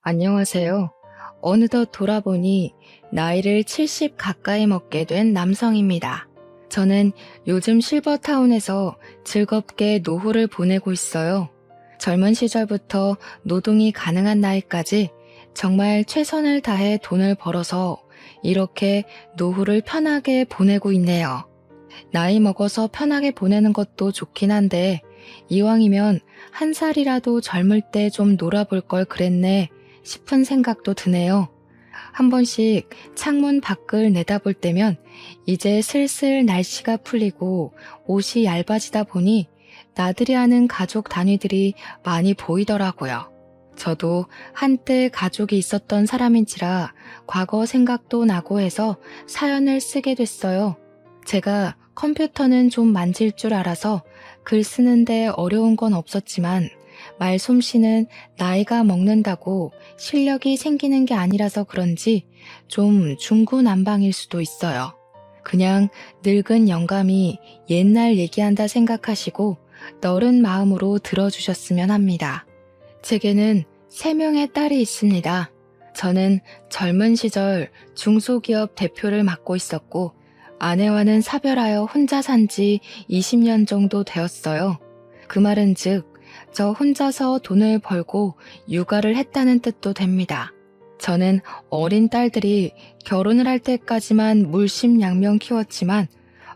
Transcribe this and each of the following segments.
안녕하세요. 어느덧 돌아보니 나이를 70 가까이 먹게 된 남성입니다. 저는 요즘 실버타운에서 즐겁게 노후를 보내고 있어요. 젊은 시절부터 노동이 가능한 나이까지 정말 최선을 다해 돈을 벌어서 이렇게 노후를 편하게 보내고 있네요. 나이 먹어서 편하게 보내는 것도 좋긴 한데 이왕이면 한 살이라도 젊을 때 좀 놀아볼 걸 그랬네 싶은 생각도 드네요. 한 번씩 창문 밖을 내다볼 때면 이제 슬슬 날씨가 풀리고 옷이 얇아지다 보니 나들이 하는 가족 단위들이 많이 보이더라고요. 저도 한때 가족이 있었던 사람인지라 과거 생각도 나고 해서 사연을 쓰게 됐어요. 제가 컴퓨터는 좀 만질 줄 알아서 글 쓰는데 어려운 건 없었지만 말솜씨는 나이가 먹는다고 실력이 생기는 게 아니라서 그런지 좀 중구난방일 수도 있어요. 그냥 늙은 영감이 옛날 얘기한다 생각하시고 너른 마음으로 들어주셨으면 합니다. 제게는 3명의 딸이 있습니다. 저는 젊은 시절 중소기업 대표를 맡고 있었고 아내와는 사별하여 혼자 산 지 20년 정도 되었어요. 그 말은 즉, 저 혼자서 돈을 벌고 육아를 했다는 뜻도 됩니다. 저는 어린 딸들이 결혼을 할 때까지만 물심양면 키웠지만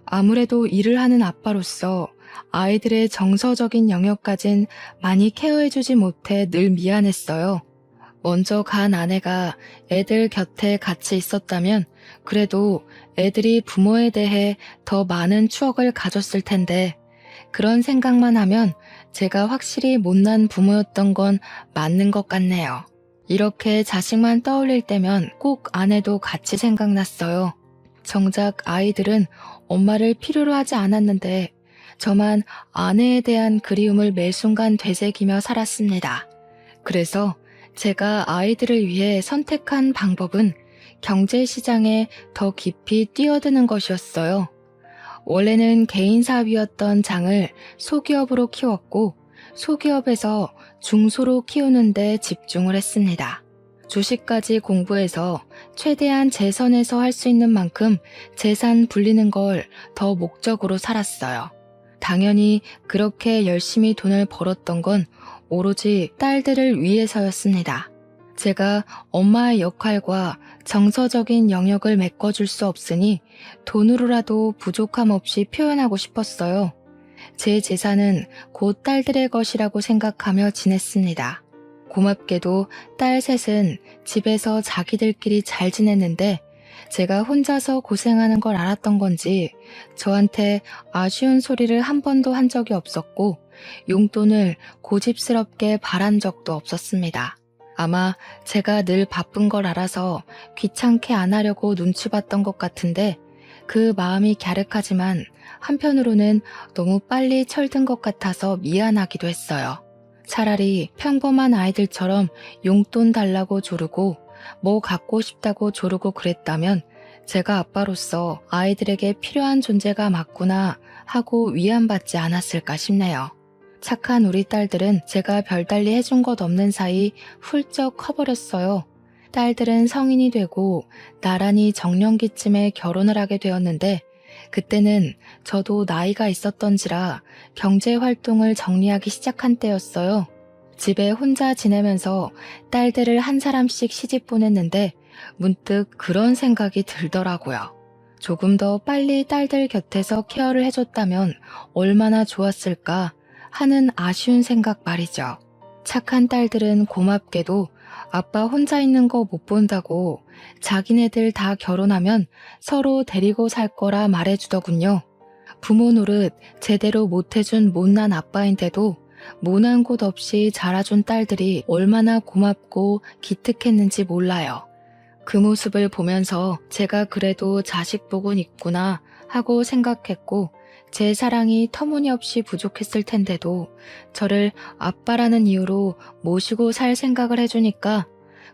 아무래도 일을 하는 아빠로서 아이들의 정서적인 영역까진 많이 케어해주지 못해 늘 미안했어요. 먼저 간 아내가 애들 곁에 같이 있었다면 그래도 애들이 부모에 대해 더 많은 추억을 가졌을 텐데 그런 생각만 하면 제가 확실히 못난 부모였던 건 맞는 것 같네요. 이렇게 자식만 떠올릴 때면 꼭 아내도 같이 생각났어요. 정작 아이들은 엄마를 필요로 하지 않았는데 저만 아내에 대한 그리움을 매 순간 되새기며 살았습니다. 그래서 제가 아이들을 위해 선택한 방법은 경제시장에 더 깊이 뛰어드는 것이었어요. 원래는 개인사업이었던 장을 소기업으로 키웠고 소기업에서 중소로 키우는 데 집중을 했습니다. 주식까지 공부해서 최대한 재선에서 할 수 있는 만큼 재산 불리는 걸 더 목적으로 살았어요. 당연히 그렇게 열심히 돈을 벌었던 건 오로지 딸들을 위해서였습니다. 제가 엄마의 역할과 정서적인 영역을 메꿔줄 수 없으니 돈으로라도 부족함 없이 표현하고 싶었어요. 제 재산은 곧 딸들의 것이라고 생각하며 지냈습니다. 고맙게도 딸 셋은 집에서 자기들끼리 잘 지냈는데 제가 혼자서 고생하는 걸 알았던 건지 저한테 아쉬운 소리를 한 번도 한 적이 없었고 용돈을 고집스럽게 바란 적도 없었습니다. 아마 제가 늘 바쁜 걸 알아서 귀찮게 안 하려고 눈치 봤던 것 같은데 그 마음이 갸륵하지만 한편으로는 너무 빨리 철든 것 같아서 미안하기도 했어요. 차라리 평범한 아이들처럼 용돈 달라고 조르고 뭐 갖고 싶다고 조르고 그랬다면 제가 아빠로서 아이들에게 필요한 존재가 맞구나 하고 위안받지 않았을까 싶네요. 착한 우리 딸들은 제가 별달리 해준 것 없는 사이 훌쩍 커버렸어요. 딸들은 성인이 되고 나란히 정년기쯤에 결혼을 하게 되었는데 그때는 저도 나이가 있었던지라 경제활동을 정리하기 시작한 때였어요. 집에 혼자 지내면서 딸들을 한 사람씩 시집 보냈는데 문득 그런 생각이 들더라고요. 조금 더 빨리 딸들 곁에서 케어를 해줬다면 얼마나 좋았을까 하는 아쉬운 생각 말이죠. 착한 딸들은 고맙게도 아빠 혼자 있는 거 못 본다고 자기네들 다 결혼하면 서로 데리고 살 거라 말해주더군요. 부모 노릇 제대로 못해준 못난 아빠인데도 모난 곳 없이 자라준 딸들이 얼마나 고맙고 기특했는지 몰라요. 그 모습을 보면서 제가 그래도 자식 복은 있구나 하고 생각했고 제 사랑이 터무니없이 부족했을 텐데도 저를 아빠라는 이유로 모시고 살 생각을 해주니까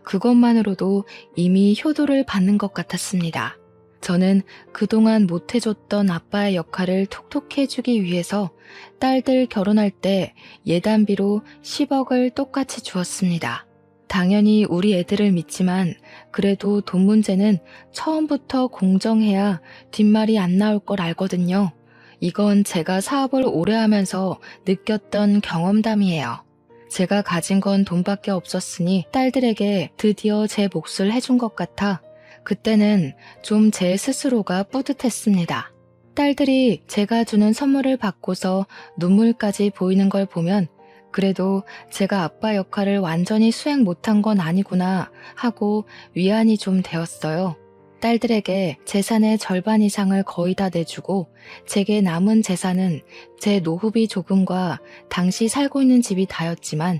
그것만으로도 이미 효도를 받는 것 같았습니다. 저는 그동안 못해줬던 아빠의 역할을 톡톡히 해주기 위해서 딸들 결혼할 때 예단비로 10억을 똑같이 주었습니다. 당연히 우리 애들을 믿지만 그래도 돈 문제는 처음부터 공정해야 뒷말이 안 나올 걸 알거든요. 이건 제가 사업을 오래 하면서 느꼈던 경험담이에요. 제가 가진 건 돈밖에 없었으니 딸들에게 드디어 제 몫을 해준 것 같아 그때는 좀 제 스스로가 뿌듯했습니다. 딸들이 제가 주는 선물을 받고서 눈물까지 보이는 걸 보면 그래도 제가 아빠 역할을 완전히 수행 못한 건 아니구나 하고 위안이 좀 되었어요. 딸들에게 재산의 절반 이상을 거의 다 내주고 제게 남은 재산은 제 노후비 조금과 당시 살고 있는 집이 다였지만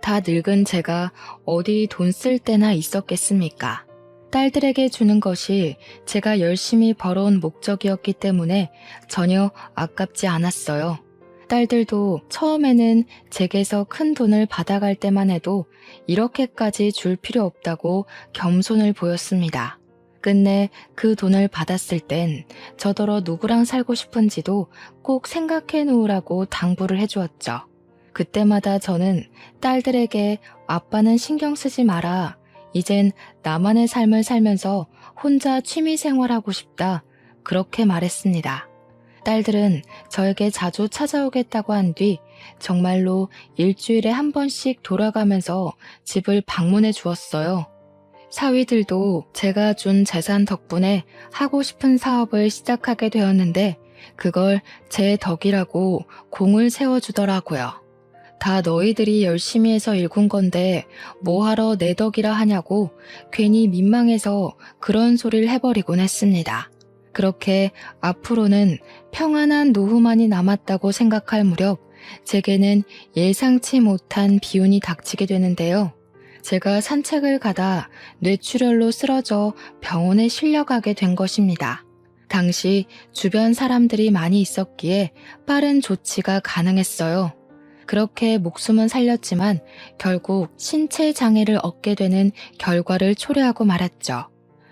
다 늙은 제가 어디 돈 쓸 때나 있었겠습니까? 딸들에게 주는 것이 제가 열심히 벌어온 목적이었기 때문에 전혀 아깝지 않았어요. 딸들도 처음에는 제게서 큰 돈을 받아갈 때만 해도 이렇게까지 줄 필요 없다고 겸손을 보였습니다. 끝내 그 돈을 받았을 땐 저더러 누구랑 살고 싶은지도 꼭 생각해 놓으라고 당부를 해주었죠. 그때마다 저는 딸들에게 아빠는 신경 쓰지 마라. 이젠 나만의 삶을 살면서 혼자 취미 생활하고 싶다. 그렇게 말했습니다. 딸들은 저에게 자주 찾아오겠다고 한 뒤 정말로 일주일에 한 번씩 돌아가면서 집을 방문해 주었어요. 사위들도 제가 준 재산 덕분에 하고 싶은 사업을 시작하게 되었는데 그걸 제 덕이라고 공을 세워주더라고요. 다 너희들이 열심히 해서 일군 건데 뭐하러 내 덕이라 하냐고 괜히 민망해서 그런 소리를 해버리곤 했습니다. 그렇게 앞으로는 평안한 노후만이 남았다고 생각할 무렵 제게는 예상치 못한 비운이 닥치게 되는데요. 제가 산책을 가다 뇌출혈로 쓰러져 병원에 실려가게 된 것입니다. 당시 주변 사람들이 많이 있었기에 빠른 조치가 가능했어요. 그렇게 목숨은 살렸지만 결국 신체 장애를 얻게 되는 결과를 초래하고 말았죠.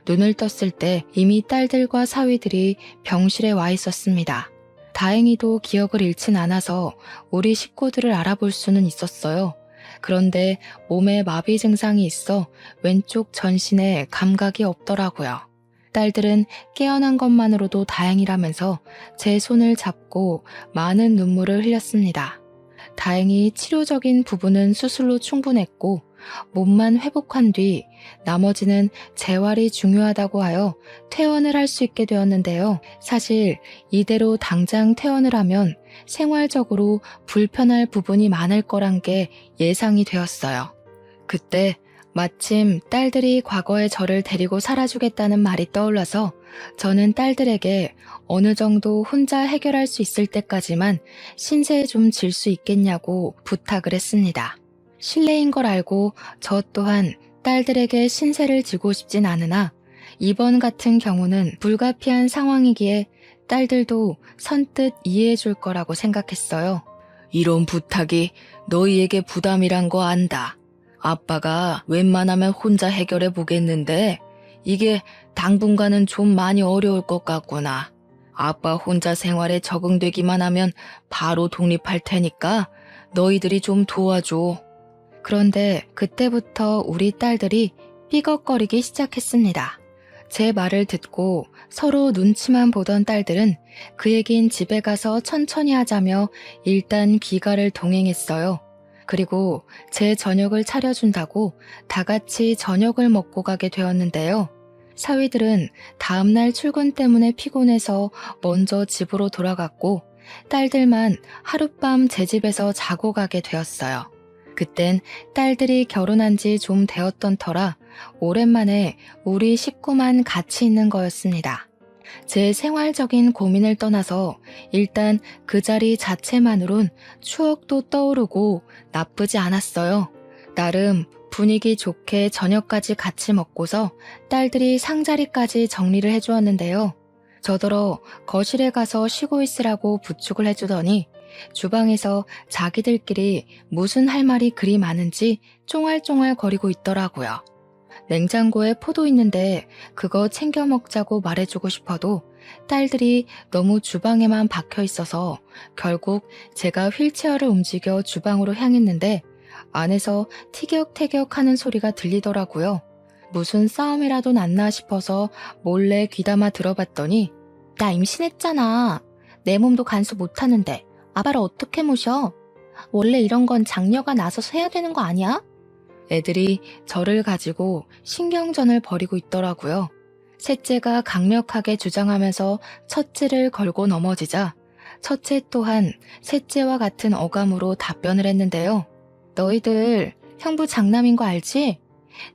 눈을 떴을 때 이미 딸들과 사위들이 병실에 와 있었습니다. 다행히도 기억을 잃진 않아서 우리 식구들을 알아볼 수는 있었어요. 그런데 몸에 마비 증상이 있어 왼쪽 전신에 감각이 없더라고요. 딸들은 깨어난 것만으로도 다행이라면서 제 손을 잡고 많은 눈물을 흘렸습니다. 다행히 치료적인 부분은 수술로 충분했고 몸만 회복한 뒤 나머지는 재활이 중요하다고 하여 퇴원을 할 수 있게 되었는데요. 사실 이대로 당장 퇴원을 하면 생활적으로 불편할 부분이 많을 거란 게 예상이 되었어요. 그때 마침 딸들이 과거의 저를 데리고 살아주겠다는 말이 떠올라서 저는 딸들에게 어느 정도 혼자 해결할 수 있을 때까지만 신세에 좀 질 수 있겠냐고 부탁을 했습니다. 실례인 걸 알고 저 또한 딸들에게 신세를 지고 싶진 않으나 이번 같은 경우는 불가피한 상황이기에 딸들도 선뜻 이해해 줄 거라고 생각했어요. 이런 부탁이 너희에게 부담이란 거 안다. 아빠가 웬만하면 혼자 해결해 보겠는데 이게 당분간은 좀 많이 어려울 것 같구나. 아빠 혼자 생활에 적응되기만 하면 바로 독립할 테니까 너희들이 좀 도와줘. 그런데 그때부터 우리 딸들이 삐걱거리기 시작했습니다. 제 말을 듣고 서로 눈치만 보던 딸들은 그 얘긴 집에 가서 천천히 하자며 일단 귀가를 동행했어요. 그리고 제 저녁을 차려준다고 다 같이 저녁을 먹고 가게 되었는데요. 사위들은 다음날 출근 때문에 피곤해서 먼저 집으로 돌아갔고 딸들만 하룻밤 제 집에서 자고 가게 되었어요. 그땐 딸들이 결혼한 지 좀 되었던 터라 오랜만에 우리 식구만 같이 있는 거였습니다. 제 생활적인 고민을 떠나서 일단 그 자리 자체만으론 추억도 떠오르고 나쁘지 않았어요. 나름 분위기 좋게 저녁까지 같이 먹고서 딸들이 상자리까지 정리를 해주었는데요. 저더러 거실에 가서 쉬고 있으라고 부축을 해주더니 주방에서 자기들끼리 무슨 할 말이 그리 많은지 쫑알쫑알 거리고 있더라고요. 냉장고에 포도 있는데 그거 챙겨 먹자고 말해주고 싶어도 딸들이 너무 주방에만 박혀 있어서 결국 제가 휠체어를 움직여 주방으로 향했는데 안에서 티격태격 하는 소리가 들리더라고요. 무슨 싸움이라도 났나 싶어서 몰래 귀담아 들어봤더니 나 임신했잖아. 내 몸도 간수 못하는데 아빠를 어떻게 모셔? 원래 이런 건 장녀가 나서서 해야 되는 거 아니야? 애들이 저를 가지고 신경전을 벌이고 있더라고요. 셋째가 강력하게 주장하면서 첫째를 걸고 넘어지자 첫째 또한 셋째와 같은 어감으로 답변을 했는데요. 너희들 형부 장남인 거 알지?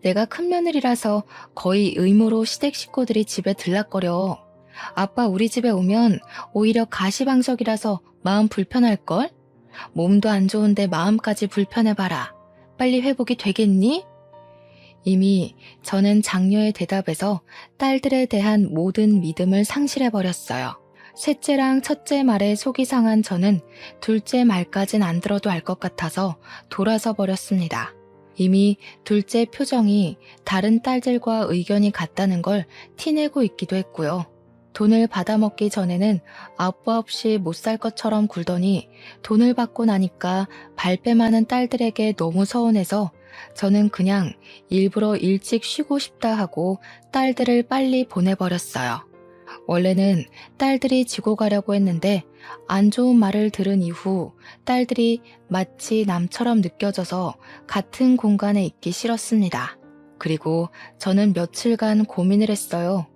내가 큰 며느리라서 거의 의무로 시댁 식구들이 집에 들락거려. 아빠 우리 집에 오면 오히려 가시방석이라서 마음 불편할걸? 몸도 안 좋은데 마음까지 불편해봐라. 빨리 회복이 되겠니? 이미 저는 장녀의 대답에서 딸들에 대한 모든 믿음을 상실해버렸어요. 셋째랑 첫째 말에 속이 상한 저는 둘째 말까진 안 들어도 알 것 같아서 돌아서 버렸습니다. 이미 둘째 표정이 다른 딸들과 의견이 같다는 걸 티내고 있기도 했고요. 돈을 받아먹기 전에는 아빠 없이 못 살 것처럼 굴더니 돈을 받고 나니까 발뺌하는 딸들에게 너무 서운해서 저는 그냥 일부러 일찍 쉬고 싶다 하고 딸들을 빨리 보내버렸어요. 원래는 딸들이 지고 가려고 했는데 안 좋은 말을 들은 이후 딸들이 마치 남처럼 느껴져서 같은 공간에 있기 싫었습니다. 그리고 저는 며칠간 고민을 했어요.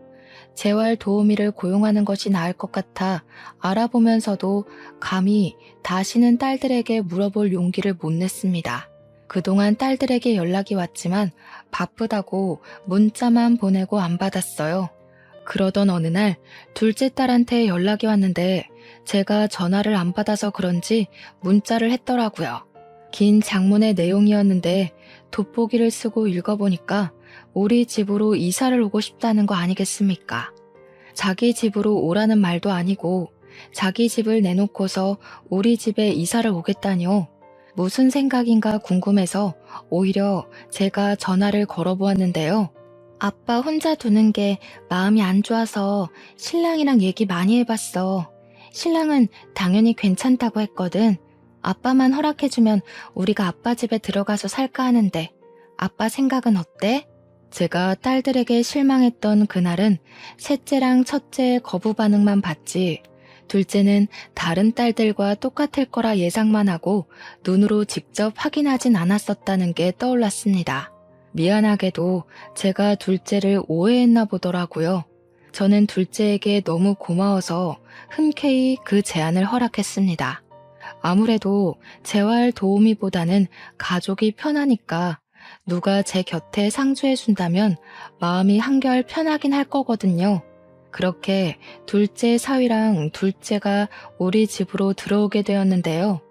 재활 도우미를 고용하는 것이 나을 것 같아 알아보면서도 감히 다시는 딸들에게 물어볼 용기를 못 냈습니다. 그동안 딸들에게 연락이 왔지만 바쁘다고 문자만 보내고 안 받았어요. 그러던 어느 날 둘째 딸한테 연락이 왔는데 제가 전화를 안 받아서 그런지 문자를 했더라고요. 긴 장문의 내용이었는데 돋보기를 쓰고 읽어보니까 우리 집으로 이사를 오고 싶다는 거 아니겠습니까? 자기 집으로 오라는 말도 아니고 자기 집을 내놓고서 우리 집에 이사를 오겠다니요. 무슨 생각인가 궁금해서 오히려 제가 전화를 걸어보았는데요. 아빠 혼자 두는 게 마음이 안 좋아서 신랑이랑 얘기 많이 해봤어. 신랑은 당연히 괜찮다고 했거든. 아빠만 허락해주면 우리가 아빠 집에 들어가서 살까 하는데 아빠 생각은 어때? 제가 딸들에게 실망했던 그날은 셋째랑 첫째의 거부 반응만 봤지 둘째는 다른 딸들과 똑같을 거라 예상만 하고 눈으로 직접 확인하진 않았었다는 게 떠올랐습니다. 미안하게도 제가 둘째를 오해했나 보더라고요. 저는 둘째에게 너무 고마워서 흔쾌히 그 제안을 허락했습니다. 아무래도 재활 도우미보다는 가족이 편하니까 누가 제 곁에 상주해준다면 마음이 한결 편하긴 할 거거든요. 그렇게 둘째 사위랑 둘째가 우리 집으로 들어오게 되었는데요.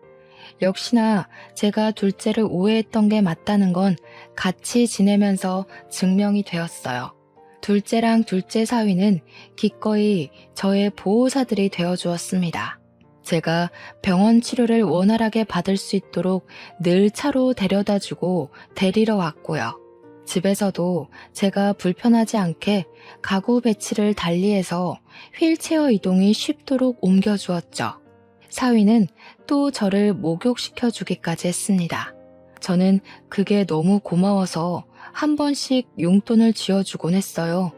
역시나 제가 둘째를 오해했던 게 맞다는 건 같이 지내면서 증명이 되었어요. 둘째랑 둘째 사위는 기꺼이 저의 보호사들이 되어주었습니다. 제가 병원 치료를 원활하게 받을 수 있도록 늘 차로 데려다주고 데리러 왔고요. 집에서도 제가 불편하지 않게 가구 배치를 달리해서 휠체어 이동이 쉽도록 옮겨주었죠. 사위는 또 저를 목욕시켜주기까지 했습니다. 저는 그게 너무 고마워서 한 번씩 용돈을 쥐어주곤 했어요.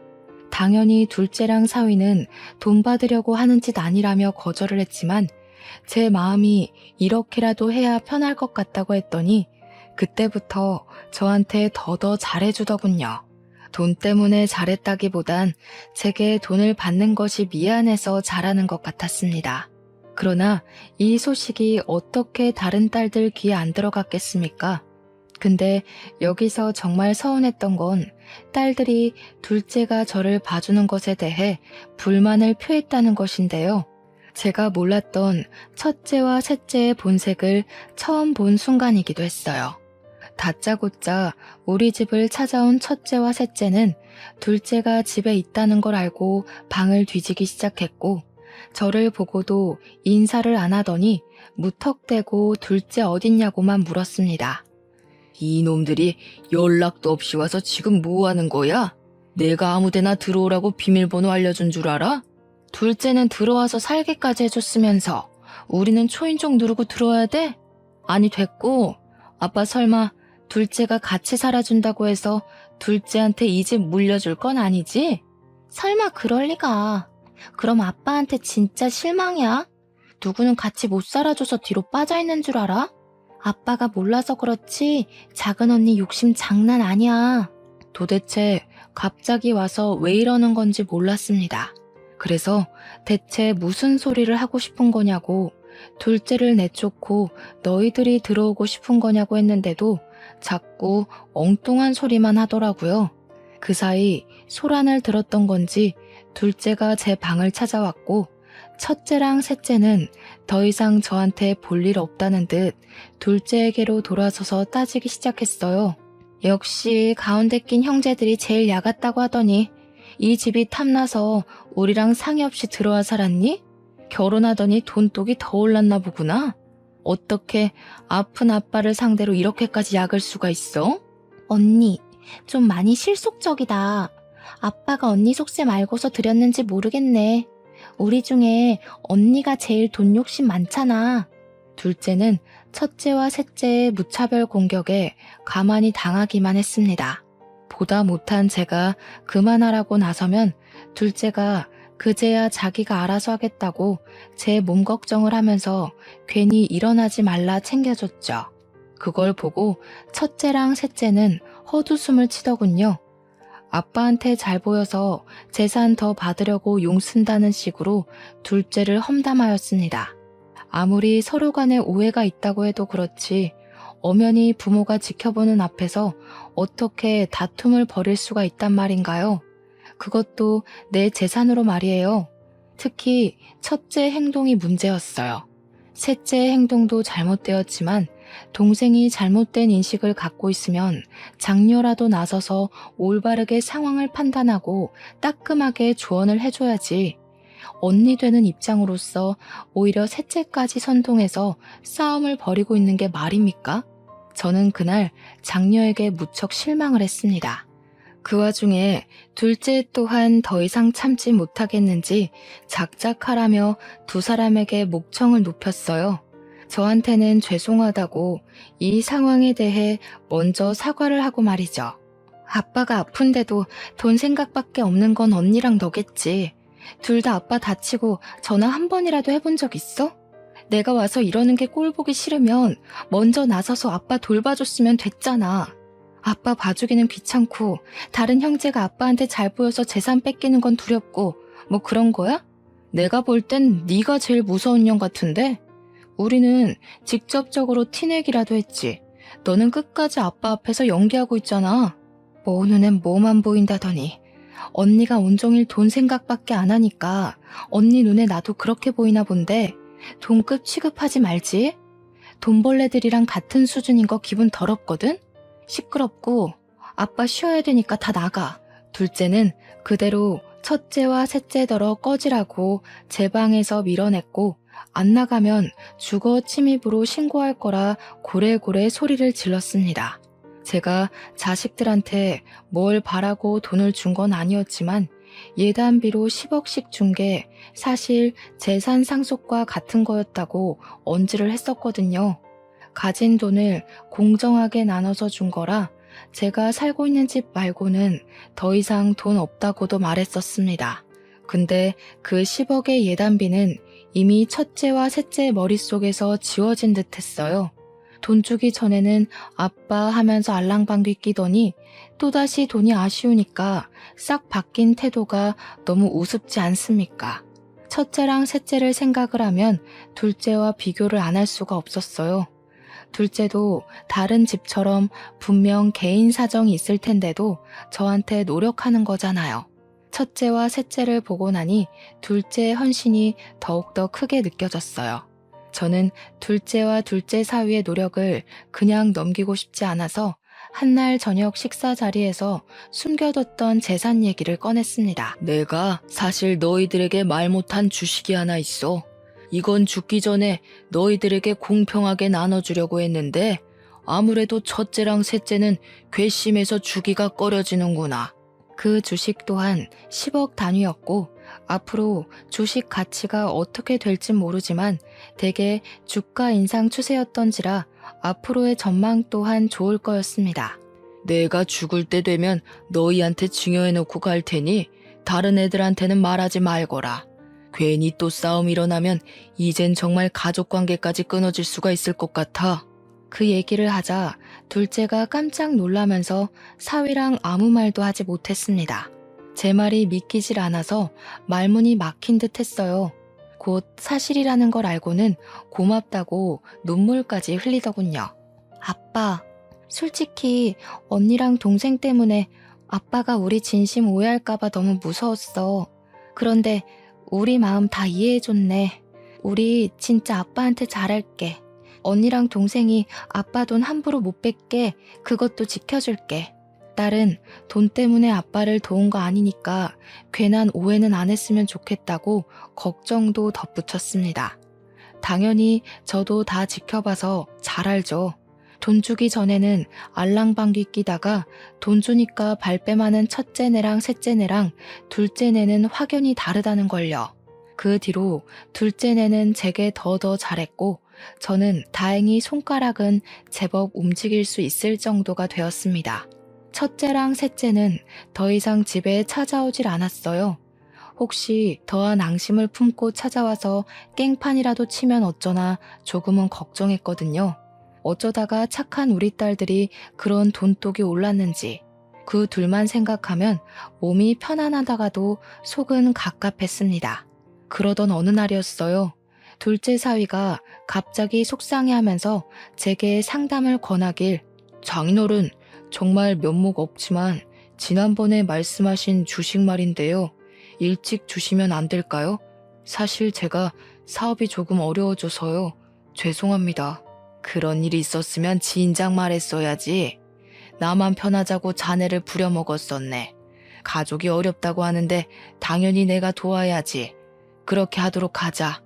당연히 둘째랑 사위는 돈 받으려고 하는 짓 아니라며 거절을 했지만 제 마음이 이렇게라도 해야 편할 것 같다고 했더니 그때부터 저한테 더더 잘해주더군요. 돈 때문에 잘했다기보단 제게 돈을 받는 것이 미안해서 잘하는 것 같았습니다. 그러나 이 소식이 어떻게 다른 딸들 귀에 안 들어갔겠습니까? 근데 여기서 정말 서운했던 건 딸들이 둘째가 저를 봐주는 것에 대해 불만을 표했다는 것인데요. 제가 몰랐던 첫째와 셋째의 본색을 처음 본 순간이기도 했어요. 다짜고짜 우리 집을 찾아온 첫째와 셋째는 둘째가 집에 있다는 걸 알고 방을 뒤지기 시작했고 저를 보고도 인사를 안 하더니 무턱대고 둘째 어딨냐고만 물었습니다. 이놈들이 연락도 없이 와서 지금 뭐 하는 거야? 내가 아무데나 들어오라고 비밀번호 알려준 줄 알아? 둘째는 들어와서 살기까지 해줬으면서 우리는 초인종 누르고 들어와야 돼? 아니 됐고 아빠 설마 둘째가 같이 살아준다고 해서 둘째한테 이 집 물려줄 건 아니지? 설마 그럴 리가. 그럼 아빠한테 진짜 실망이야? 누구는 같이 못 살아줘서 뒤로 빠져있는 줄 알아? 아빠가 몰라서 그렇지 작은 언니 욕심 장난 아니야. 도대체 갑자기 와서 왜 이러는 건지 몰랐습니다. 그래서 대체 무슨 소리를 하고 싶은 거냐고, 둘째를 내쫓고 너희들이 들어오고 싶은 거냐고 했는데도 자꾸 엉뚱한 소리만 하더라고요. 그 사이 소란을 들었던 건지 둘째가 제 방을 찾아왔고, 첫째랑 셋째는 더 이상 저한테 볼 일 없다는 듯 둘째에게로 돌아서서 따지기 시작했어요. 역시 가운데 낀 형제들이 제일 야같다고 하더니 이 집이 탐나서 우리랑 상의 없이 들어와 살았니? 결혼하더니 돈독이 더 올랐나 보구나. 어떻게 아픈 아빠를 상대로 이렇게까지 약을 수가 있어? 언니, 좀 많이 실속적이다. 아빠가 언니 속셈 알고서 드렸는지 모르겠네. 우리 중에 언니가 제일 돈 욕심 많잖아. 둘째는 첫째와 셋째의 무차별 공격에 가만히 당하기만 했습니다. 보다 못한 제가 그만하라고 나서면 둘째가 그제야 자기가 알아서 하겠다고 제 몸 걱정을 하면서 괜히 일어나지 말라 챙겨줬죠. 그걸 보고 첫째랑 셋째는 헛웃음을 치더군요. 아빠한테 잘 보여서 재산 더 받으려고 용 쓴다는 식으로 둘째를 험담하였습니다. 아무리 서로 간에 오해가 있다고 해도 그렇지 엄연히 부모가 지켜보는 앞에서 어떻게 다툼을 벌일 수가 있단 말인가요? 그것도 내 재산으로 말이에요. 특히 첫째 행동이 문제였어요. 셋째의 행동도 잘못되었지만 동생이 잘못된 인식을 갖고 있으면 장녀라도 나서서 올바르게 상황을 판단하고 따끔하게 조언을 해줘야지. 언니 되는 입장으로서 오히려 셋째까지 선동해서 싸움을 벌이고 있는 게 말입니까? 저는 그날 장녀에게 무척 실망을 했습니다. 그 와중에 둘째 또한 더 이상 참지 못하겠는지 작작하라며 두 사람에게 목청을 높였어요. 저한테는 죄송하다고 이 상황에 대해 먼저 사과를 하고 말이죠. 아빠가 아픈데도 돈 생각밖에 없는 건 언니랑 너겠지. 둘 다 아빠 다치고 전화 한 번이라도 해본 적 있어? 내가 와서 이러는 게 꼴 보기 싫으면 먼저 나서서 아빠 돌봐줬으면 됐잖아. 아빠 봐주기는 귀찮고 다른 형제가 아빠한테 잘 보여서 재산 뺏기는 건 두렵고 뭐 그런 거야? 내가 볼 땐 네가 제일 무서운 년 같은데? 우리는 직접적으로 티내기라도 했지. 너는 끝까지 아빠 앞에서 연기하고 있잖아. 뭐 눈엔 뭐만 보인다더니 언니가 온종일 돈 생각밖에 안 하니까 언니 눈에 나도 그렇게 보이나 본데 돈급 취급하지 말지. 돈벌레들이랑 같은 수준인 거 기분 더럽거든? 시끄럽고 아빠 쉬어야 되니까 다 나가. 둘째는 그대로 첫째와 셋째더러 꺼지라고 제 방에서 밀어냈고 안 나가면 주거 침입으로 신고할 거라 고래고래 소리를 질렀습니다. 제가 자식들한테 뭘 바라고 돈을 준 건 아니었지만 예단비로 10억씩 준 게 사실 재산 상속과 같은 거였다고 언지를 했었거든요. 가진 돈을 공정하게 나눠서 준 거라 제가 살고 있는 집 말고는 더 이상 돈 없다고도 말했었습니다. 근데 그 10억의 예단비는 이미 첫째와 셋째 머릿속에서 지워진 듯 했어요. 돈 주기 전에는 아빠 하면서 알랑방귀 끼더니 또다시 돈이 아쉬우니까 싹 바뀐 태도가 너무 우습지 않습니까? 첫째랑 셋째를 생각을 하면 둘째와 비교를 안 할 수가 없었어요. 둘째도 다른 집처럼 분명 개인 사정이 있을 텐데도 저한테 노력하는 거잖아요. 첫째와 셋째를 보고 나니 둘째의 헌신이 더욱더 크게 느껴졌어요. 저는 둘째와 둘째 사위의 노력을 그냥 넘기고 싶지 않아서 한날 저녁 식사 자리에서 숨겨뒀던 재산 얘기를 꺼냈습니다. 내가 사실 너희들에게 말 못한 주식이 하나 있어. 이건 죽기 전에 너희들에게 공평하게 나눠주려고 했는데 아무래도 첫째랑 셋째는 괘씸해서 주기가 꺼려지는구나. 그 주식 또한 10억 단위였고 앞으로 주식 가치가 어떻게 될진 모르지만 대개 주가 인상 추세였던지라 앞으로의 전망 또한 좋을 거였습니다. 내가 죽을 때 되면 너희한테 증여해놓고 갈 테니 다른 애들한테는 말하지 말거라. 괜히 또 싸움 일어나면 이젠 정말 가족 관계까지 끊어질 수가 있을 것 같아. 그 얘기를 하자 둘째가 깜짝 놀라면서 사위랑 아무 말도 하지 못했습니다. 제 말이 믿기질 않아서 말문이 막힌 듯 했어요. 곧 사실이라는 걸 알고는 고맙다고 눈물까지 흘리더군요. 아빠, 솔직히 언니랑 동생 때문에 아빠가 우리 진심 오해할까봐 너무 무서웠어. 그런데 우리 마음 다 이해해줬네. 우리 진짜 아빠한테 잘할게. 언니랑 동생이 아빠 돈 함부로 못 뺏게 그것도 지켜줄게. 딸은 돈 때문에 아빠를 도운 거 아니니까 괜한 오해는 안 했으면 좋겠다고 걱정도 덧붙였습니다. 당연히 저도 다 지켜봐서 잘 알죠. 돈 주기 전에는 알랑방귀 끼다가 돈 주니까 발뺌하는 첫째네랑 셋째네랑 둘째네는 확연히 다르다는 걸요. 그 뒤로 둘째네는 제게 더 잘했고 저는 다행히 손가락은 제법 움직일 수 있을 정도가 되었습니다. 첫째랑 셋째는 더 이상 집에 찾아오질 않았어요. 혹시 더한 앙심을 품고 찾아와서 깽판이라도 치면 어쩌나 조금은 걱정했거든요. 어쩌다가 착한 우리 딸들이 그런 돈독이 올랐는지 그 둘만 생각하면 몸이 편안하다가도 속은 갑갑했습니다. 그러던 어느 날이었어요. 둘째 사위가 갑자기 속상해하면서 제게 상담을 권하길 장인어른 정말 면목 없지만 지난번에 말씀하신 주식 말인데요. 일찍 주시면 안 될까요? 사실 제가 사업이 조금 어려워져서요. 죄송합니다. 그런 일이 있었으면 진작 말했어야지. 나만 편하자고 자네를 부려먹었었네. 가족이 어렵다고 하는데 당연히 내가 도와야지. 그렇게 하도록 하자.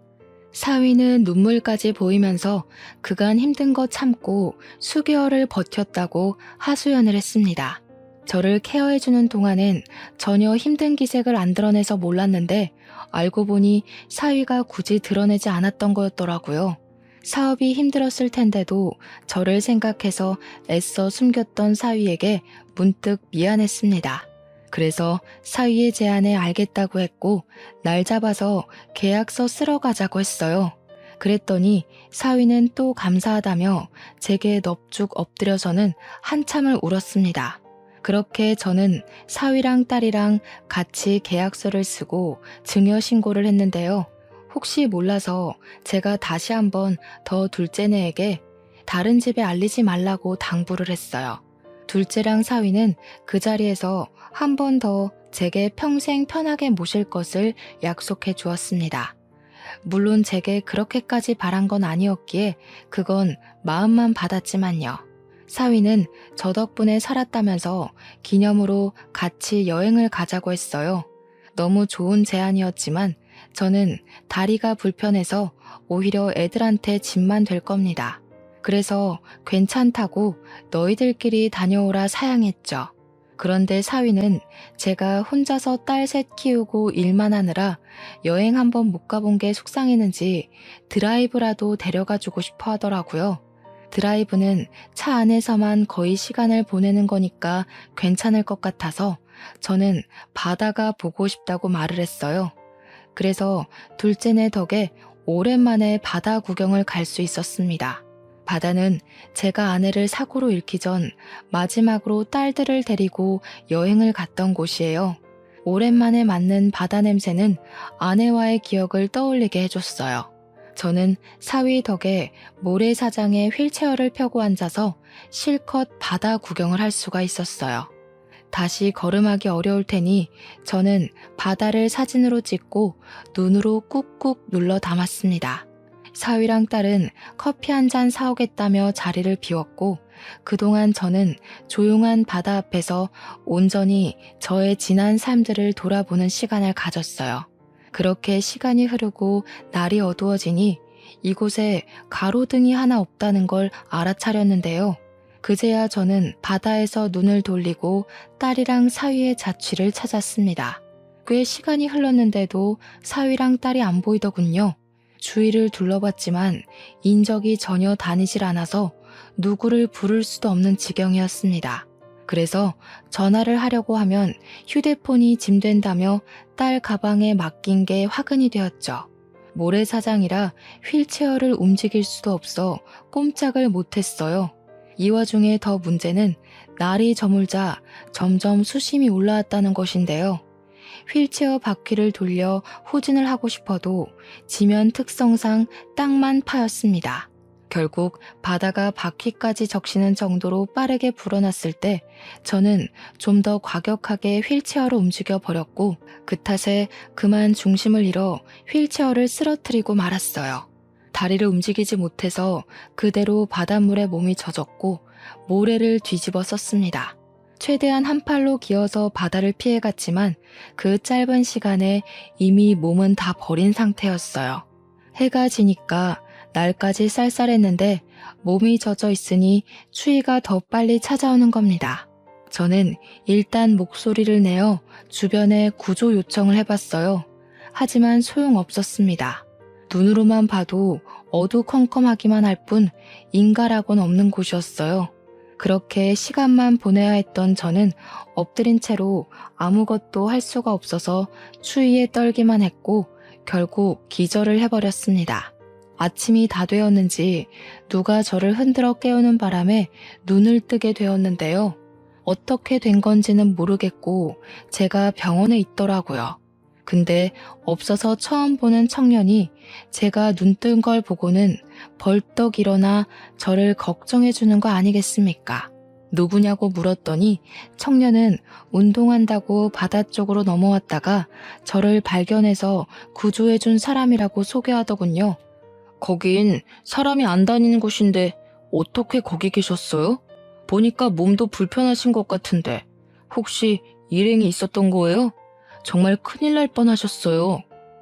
사위는 눈물까지 보이면서 그간 힘든 거 참고 수개월을 버텼다고 하소연을 했습니다. 저를 케어해주는 동안엔 전혀 힘든 기색을 안 드러내서 몰랐는데 알고 보니 사위가 굳이 드러내지 않았던 거였더라고요. 사업이 힘들었을 텐데도 저를 생각해서 애써 숨겼던 사위에게 문득 미안했습니다. 그래서 사위의 제안에 알겠다고 했고 날 잡아서 계약서 쓰러 가자고 했어요. 그랬더니 사위는 또 감사하다며 제게 넙죽 엎드려서는 한참을 울었습니다. 그렇게 저는 사위랑 딸이랑 같이 계약서를 쓰고 증여신고를 했는데요. 혹시 몰라서 제가 다시 한번 더 둘째네에게 다른 집에 알리지 말라고 당부를 했어요. 둘째랑 사위는 그 자리에서 한 번 더 제게 평생 편하게 모실 것을 약속해 주었습니다. 물론 제게 그렇게까지 바란 건 아니었기에 그건 마음만 받았지만요. 사위는 저 덕분에 살았다면서 기념으로 같이 여행을 가자고 했어요. 너무 좋은 제안이었지만 저는 다리가 불편해서 오히려 애들한테 짐만 될 겁니다. 그래서 괜찮다고 너희들끼리 다녀오라 사양했죠. 그런데 사위는 제가 혼자서 딸 셋 키우고 일만 하느라 여행 한번 못 가본 게 속상했는지 드라이브라도 데려가주고 싶어 하더라고요. 드라이브는 차 안에서만 거의 시간을 보내는 거니까 괜찮을 것 같아서 저는 바다가 보고 싶다고 말을 했어요. 그래서 둘째네 덕에 오랜만에 바다 구경을 갈 수 있었습니다. 바다는 제가 아내를 사고로 잃기 전 마지막으로 딸들을 데리고 여행을 갔던 곳이에요. 오랜만에 맡는 바다 냄새는 아내와의 기억을 떠올리게 해줬어요. 저는 사위 덕에 모래사장에 휠체어를 펴고 앉아서 실컷 바다 구경을 할 수가 있었어요. 다시 걸음하기 어려울 테니 저는 바다를 사진으로 찍고 눈으로 꾹꾹 눌러 담았습니다. 사위랑 딸은 커피 한 잔 사오겠다며 자리를 비웠고 그동안 저는 조용한 바다 앞에서 온전히 저의 지난 삶들을 돌아보는 시간을 가졌어요. 그렇게 시간이 흐르고 날이 어두워지니 이곳에 가로등이 하나 없다는 걸 알아차렸는데요. 그제야 저는 바다에서 눈을 돌리고 딸이랑 사위의 자취를 찾았습니다. 꽤 시간이 흘렀는데도 사위랑 딸이 안 보이더군요. 주위를 둘러봤지만 인적이 전혀 다니질 않아서 누구를 부를 수도 없는 지경이었습니다. 그래서 전화를 하려고 하면 휴대폰이 짐된다며 딸 가방에 맡긴 게 화근이 되었죠. 모래사장이라 휠체어를 움직일 수도 없어 꼼짝을 못했어요. 이 와중에 더 문제는 날이 저물자 점점 수심이 올라왔다는 것인데요. 휠체어 바퀴를 돌려 후진을 하고 싶어도 지면 특성상 땅만 파였습니다. 결국 바다가 바퀴까지 적시는 정도로 빠르게 불어났을 때 저는 좀 더 과격하게 휠체어를 움직여 버렸고 그 탓에 그만 중심을 잃어 휠체어를 쓰러뜨리고 말았어요. 다리를 움직이지 못해서 그대로 바닷물에 몸이 젖었고 모래를 뒤집어 썼습니다. 최대한 한 팔로 기어서 바다를 피해갔지만 그 짧은 시간에 이미 몸은 다 버린 상태였어요. 해가 지니까 날까지 쌀쌀했는데 몸이 젖어 있으니 추위가 더 빨리 찾아오는 겁니다. 저는 일단 목소리를 내어 주변에 구조 요청을 해봤어요. 하지만 소용없었습니다. 눈으로만 봐도 어두컴컴하기만 할 뿐 인가라고는 없는 곳이었어요. 그렇게 시간만 보내야 했던 저는 엎드린 채로 아무것도 할 수가 없어서 추위에 떨기만 했고 결국 기절을 해버렸습니다. 아침이 다 되었는지 누가 저를 흔들어 깨우는 바람에 눈을 뜨게 되었는데요. 어떻게 된 건지는 모르겠고 제가 병원에 있더라고요. 근데 없어서 처음 보는 청년이 제가 눈 뜬 걸 보고는 벌떡 일어나 저를 걱정해 주는 거 아니겠습니까? 누구냐고 물었더니 청년은 운동한다고 바다 쪽으로 넘어왔다가 저를 발견해서 구조해 준 사람이라고 소개하더군요. 거긴 사람이 안 다니는 곳인데 어떻게 거기 계셨어요? 보니까 몸도 불편하신 것 같은데 혹시 일행이 있었던 거예요? 정말 큰일 날 뻔하셨어요.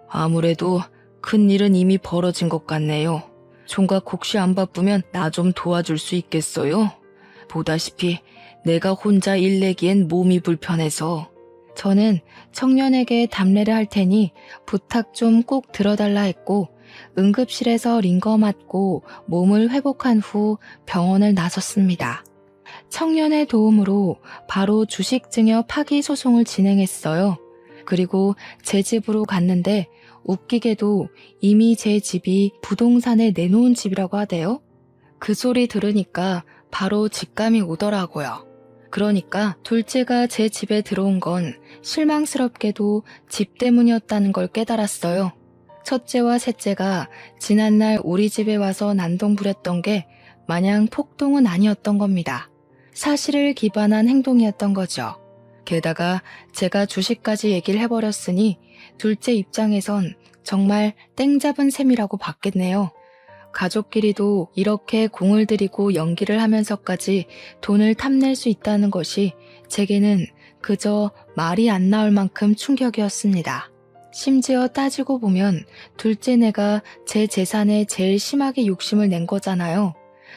아무래도 큰일은 이미 벌어진 것 같네요. 총각 혹시 안 바쁘면 나 좀 도와줄 수 있겠어요? 보다시피 내가 혼자 일 내기엔 몸이 불편해서. 저는 청년에게 답례를 할 테니 부탁 좀 꼭 들어달라 했고 응급실에서 링거 맞고 몸을 회복한 후 병원을 나섰습니다. 청년의 도움으로 바로 주식증여 파기 소송을 진행했어요. 그리고 제 집으로 갔는데 웃기게도 이미 제 집이 부동산에 내놓은 집이라고 하대요. 그 소리 들으니까 바로 직감이 오더라고요. 그러니까 둘째가 제 집에 들어온 건 실망스럽게도 집 때문이었다는 걸 깨달았어요. 첫째와 셋째가 지난날 우리 집에 와서 난동 부렸던 게 마냥 폭동은 아니었던 겁니다. 사실을 기반한 행동이었던 거죠. 게다가 제가 주식까지 얘기를 해버렸으니 둘째 입장에선 정말 땡 잡은 셈이라고 봤겠네요. 가족끼리도 이렇게 공을 들이고 연기를 하면서까지 돈을 탐낼 수 있다는 것이 제게는 그저 말이 안 나올 만큼 충격이었습니다. 심지어 따지고 보면 둘째네가 제 재산에 제일 심하게 욕심을 낸 거잖아요.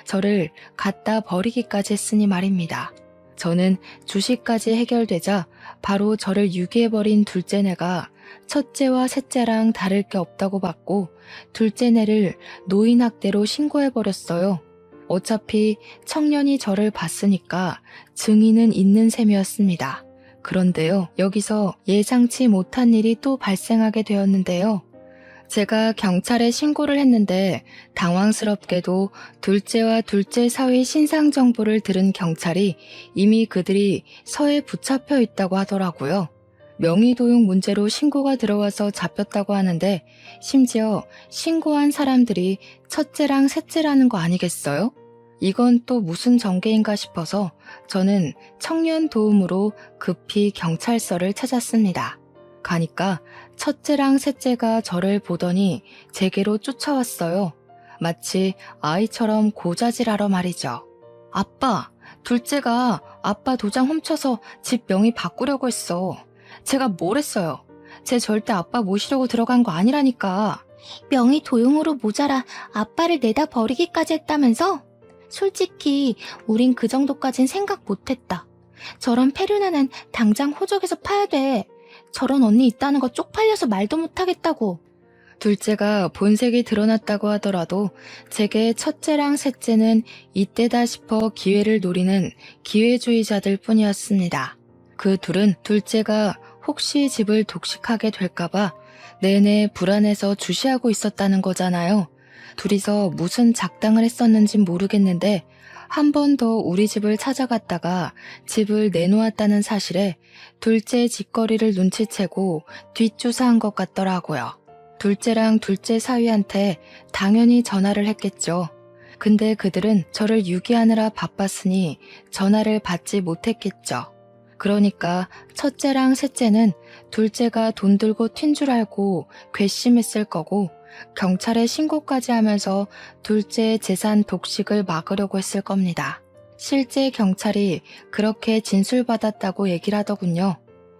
저를 갖다 버리기까지 했으니 말입니다. 저는 주식까지 해결되자 바로 저를 유기해버린 둘째네가 첫째와 셋째랑 다를 게 없다고 봤고 둘째네를 노인학대로 신고해버렸어요. 어차피 청년이 저를 봤으니까 증인은 있는 셈이었습니다. 그런데요, 여기서 예상치 못한 일이 또 발생하게 되었는데요. 제가 경찰에 신고를 했는데 당황스럽게도 둘째와 둘째 사위 신상 정보를 들은 경찰이 이미 그들이 서에 붙잡혀 있다고 하더라고요. 명의도용 문제로 신고가 들어와서 잡혔다고 하는데 심지어 신고한 사람들이 첫째랑 셋째라는 거 아니겠어요? 이건 또 무슨 전개인가 싶어서 저는 청년 도움으로 급히 경찰서를 찾았습니다. 가니까 첫째랑 셋째가 저를 보더니 제게로 쫓아왔어요. 마치 아이처럼 고자질하러 말이죠. 아빠, 둘째가 아빠 도장 훔쳐서 집 명의 바꾸려고 했어. 제가 뭘 했어요? 쟤 절대 아빠 모시려고 들어간 거 아니라니까. 명의 도용으로 모자라 아빠를 내다 버리기까지 했다면서? 솔직히 우린 그 정도까진 생각 못했다. 저런 페르나는 당장 호적에서 파야 돼. 저런 언니 있다는 거 쪽팔려서 말도 못하겠다고. 둘째가 본색이 드러났다고 하더라도 제게 첫째랑 셋째는 이때다 싶어 기회를 노리는 기회주의자들 뿐이었습니다. 그 둘은 둘째가 혹시 집을 독식하게 될까봐 내내 불안해서 주시하고 있었다는 거잖아요. 둘이서 무슨 작당을 했었는진 모르겠는데 한 번 더 우리 집을 찾아갔다가 집을 내놓았다는 사실에 둘째 짓거리를 눈치채고 뒷조사한 것 같더라고요. 둘째랑 둘째 사위한테 당연히 전화를 했겠죠. 근데 그들은 저를 유기하느라 바빴으니 전화를 받지 못했겠죠. 그러니까 첫째랑 셋째는 둘째가 돈 들고 튄 줄 알고 괘씸했을 거고 경찰에 신고까지 하면서 둘째의 재산 독식을 막으려고 했을 겁니다. 실제 경찰이 그렇게 진술받았다고 얘기를 하더군요.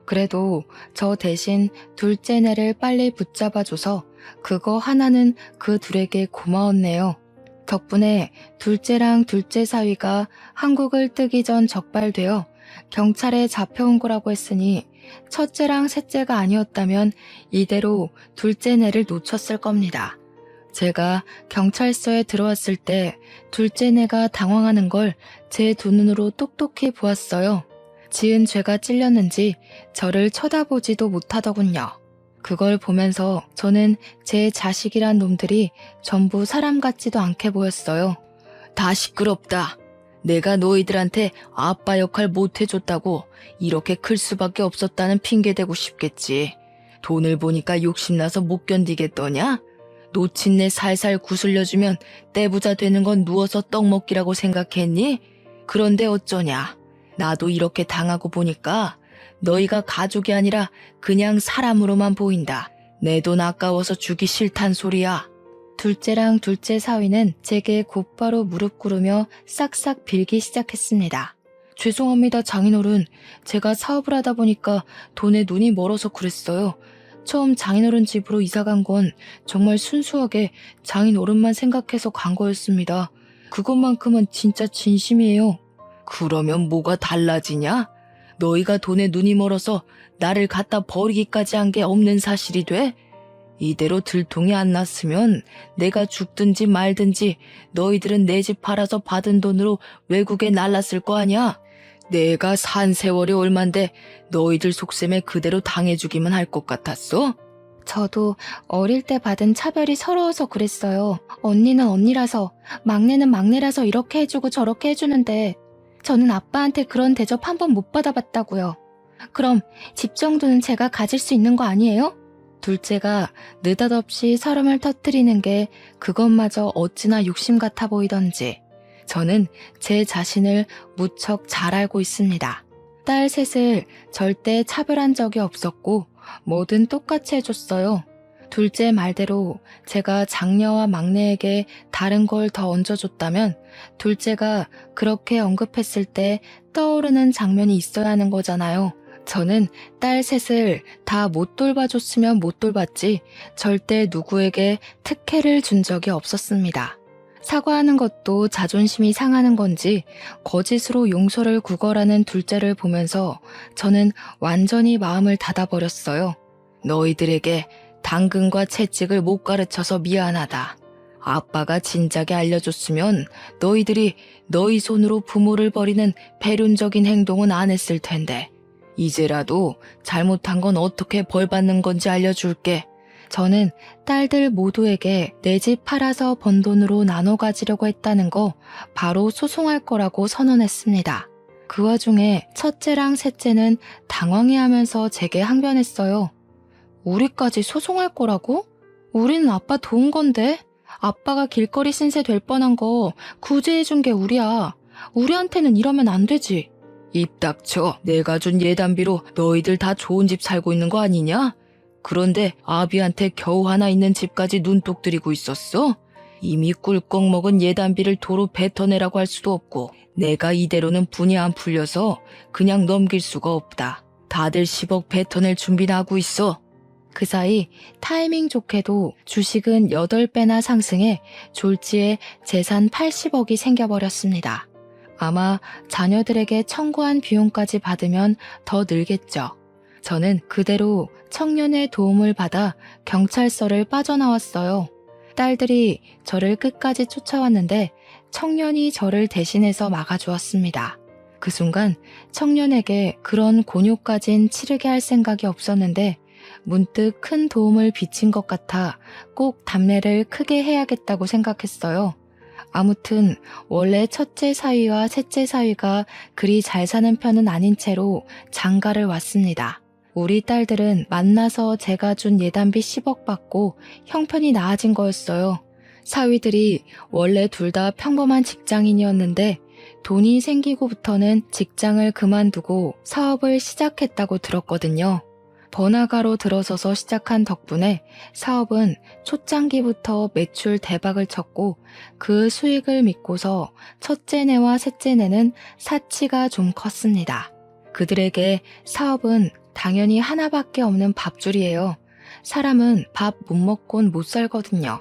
그래도 저 대신 둘째네를 빨리 붙잡아줘서 그거 하나는 그 둘에게 고마웠네요. 덕분에 둘째랑 둘째 사위가 한국을 뜨기 전 적발되어 경찰에 잡혀온 거라고 했으니 첫째랑 셋째가 아니었다면 이대로 둘째네를 놓쳤을 겁니다. 제가 경찰서에 들어왔을 때 둘째네가 당황하는 걸 제 두 눈으로 똑똑히 보았어요. 지은 죄가 찔렸는지 저를 쳐다보지도 못하더군요. 그걸 보면서 저는 제 자식이란 놈들이 전부 사람 같지도 않게 보였어요. 다 시끄럽다. 내가 너희들한테 아빠 역할 못 해줬다고 이렇게 클 수밖에 없었다는 핑계 대고 싶겠지. 돈을 보니까 욕심나서 못 견디겠더냐? 놓친 내 살살 구슬려주면 떼부자 되는 건 누워서 떡 먹기라고 생각했니? 그런데 어쩌냐. 나도 이렇게 당하고 보니까 너희가 가족이 아니라 그냥 사람으로만 보인다. 내 돈 아까워서 주기 싫단 소리야. 둘째랑 둘째 사위는 제게 곧바로 무릎 꿇으며 싹싹 빌기 시작했습니다. 죄송합니다, 장인어른. 제가 사업을 하다 보니까 돈에 눈이 멀어서 그랬어요. 처음 장인어른 집으로 이사간 건 정말 순수하게 장인어른만 생각해서 간 거였습니다. 그것만큼은 진짜 진심이에요. 그러면 뭐가 달라지냐? 너희가 돈에 눈이 멀어서 나를 갖다 버리기까지 한 게 없는 사실이 돼? 이대로 들통이 안 났으면 내가 죽든지 말든지 너희들은 내 집 팔아서 받은 돈으로 외국에 날랐을 거 아니야? 내가 산 세월이 얼만데 너희들 속셈에 그대로 당해주기만 할 것 같았어? 저도 어릴 때 받은 차별이 서러워서 그랬어요. 언니는 언니라서, 막내는 막내라서 이렇게 해주고 저렇게 해주는데 저는 아빠한테 그런 대접 한 번 못 받아봤다고요. 그럼 집 정도는 제가 가질 수 있는 거 아니에요? 둘째가 느닷없이 서름을 터뜨리는 게 그것마저 어찌나 욕심 같아 보이던지 저는 제 자신을 무척 잘 알고 있습니다. 딸 셋을 절대 차별한 적이 없었고 뭐든 똑같이 해줬어요. 둘째 말대로 제가 장녀와 막내에게 다른 걸 더 얹어줬다면 둘째가 그렇게 언급했을 때 떠오르는 장면이 있어야 하는 거잖아요. 저는 딸 셋을 다 못 돌봐줬으면 못 돌봤지 절대 누구에게 특혜를 준 적이 없었습니다. 사과하는 것도 자존심이 상하는 건지 거짓으로 용서를 구걸하는 둘째를 보면서 저는 완전히 마음을 닫아버렸어요. 너희들에게 당근과 채찍을 못 가르쳐서 미안하다. 아빠가 진작에 알려줬으면 너희들이 너희 손으로 부모를 버리는 배륜적인 행동은 안 했을 텐데 이제라도 잘못한 건 어떻게 벌받는 건지 알려줄게. 저는 딸들 모두에게 내 집 팔아서 번 돈으로 나눠 가지려고 했다는 거 바로 소송할 거라고 선언했습니다. 그 와중에 첫째랑 셋째는 당황해하면서 제게 항변했어요. 우리까지 소송할 거라고? 우리는 아빠 도운 건데. 아빠가 길거리 신세 될 뻔한 거 구제해준 게 우리야. 우리한테는 이러면 안 되지. 입 닥쳐. 내가 준 예단비로 너희들 다 좋은 집 살고 있는 거 아니냐? 그런데 아비한테 겨우 하나 있는 집까지 눈독 들이고 있었어? 이미 꿀꺽 먹은 예단비를 도로 뱉어내라고 할 수도 없고 내가 이대로는 분이 안 풀려서 그냥 넘길 수가 없다. 다들 10억 뱉어낼 준비나 하고 있어. 그 사이 타이밍 좋게도 주식은 8배나 상승해 졸지에 재산 80억이 생겨버렸습니다. 아마 자녀들에게 청구한 비용까지 받으면 더 늘겠죠. 저는 그대로 청년의 도움을 받아 경찰서를 빠져나왔어요. 딸들이 저를 끝까지 쫓아왔는데 청년이 저를 대신해서 막아주었습니다. 그 순간 청년에게 그런 곤욕까진 치르게 할 생각이 없었는데 문득 큰 도움을 비친 것 같아 꼭 답례를 크게 해야겠다고 생각했어요. 아무튼 원래 첫째 사위와 셋째 사위가 그리 잘 사는 편은 아닌 채로 장가를 왔습니다. 우리 딸들은 만나서 제가 준 예단비 10억 받고 형편이 나아진 거였어요. 사위들이 원래 둘 다 평범한 직장인이었는데 돈이 생기고부터는 직장을 그만두고 사업을 시작했다고 들었거든요. 번화가로 들어서서 시작한 덕분에 사업은 초창기부터 매출 대박을 쳤고 그 수익을 믿고서 첫째네와 셋째네는 사치가 좀 컸습니다. 그들에게 사업은 당연히 하나밖에 없는 밥줄이에요. 사람은 밥 못 먹곤 못 살거든요.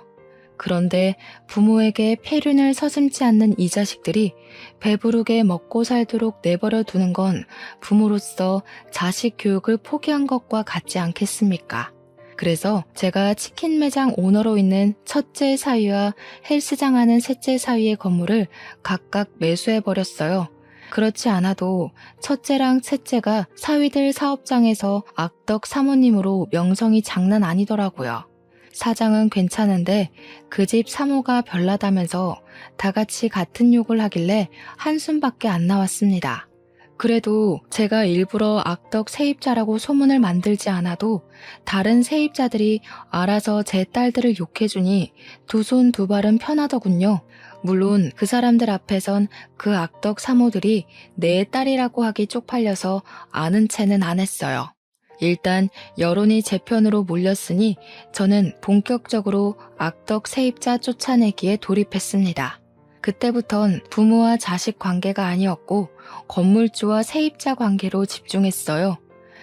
그런데 부모에게 폐륜을 서슴지 않는 이 자식들이 배부르게 먹고 살도록 내버려 두는 건 부모로서 자식 교육을 포기한 것과 같지 않겠습니까? 그래서 제가 치킨 매장 오너로 있는 첫째 사위와 헬스장 하는 셋째 사위의 건물을 각각 매수해버렸어요. 그렇지 않아도 첫째랑 셋째가 사위들 사업장에서 악덕 사모님으로 명성이 장난 아니더라고요. 사장은 괜찮은데 그 집 사모가 별나다면서 다 같이 같은 욕을 하길래 한숨밖에 안 나왔습니다. 그래도 제가 일부러 악덕 세입자라고 소문을 만들지 않아도 다른 세입자들이 알아서 제 딸들을 욕해주니 두 손 두 발은 편하더군요. 물론 그 사람들 앞에선 그 악덕 사모들이 내 딸이라고 하기 쪽팔려서 아는 체는 안 했어요. 일단 여론이 제 편으로 몰렸으니 저는 본격적으로 악덕 세입자 쫓아내기에 돌입했습니다. 그때부턴 부모와 자식 관계가 아니었고 건물주와 세입자 관계로 집중했어요.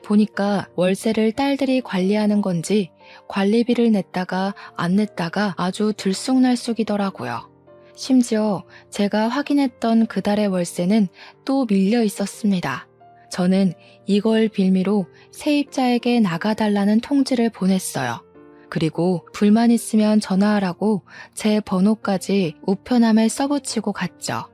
보니까 월세를 딸들이 관리하는 건지 관리비를 냈다가 안 냈다가 아주 들쑥날쑥이더라고요. 심지어 제가 확인했던 그달의 월세는 또 밀려 있었습니다. 저는 이걸 빌미로 세입자에게 나가달라는 통지를 보냈어요. 그리고 불만 있으면 전화하라고 제 번호까지 우편함에 써붙이고 갔죠.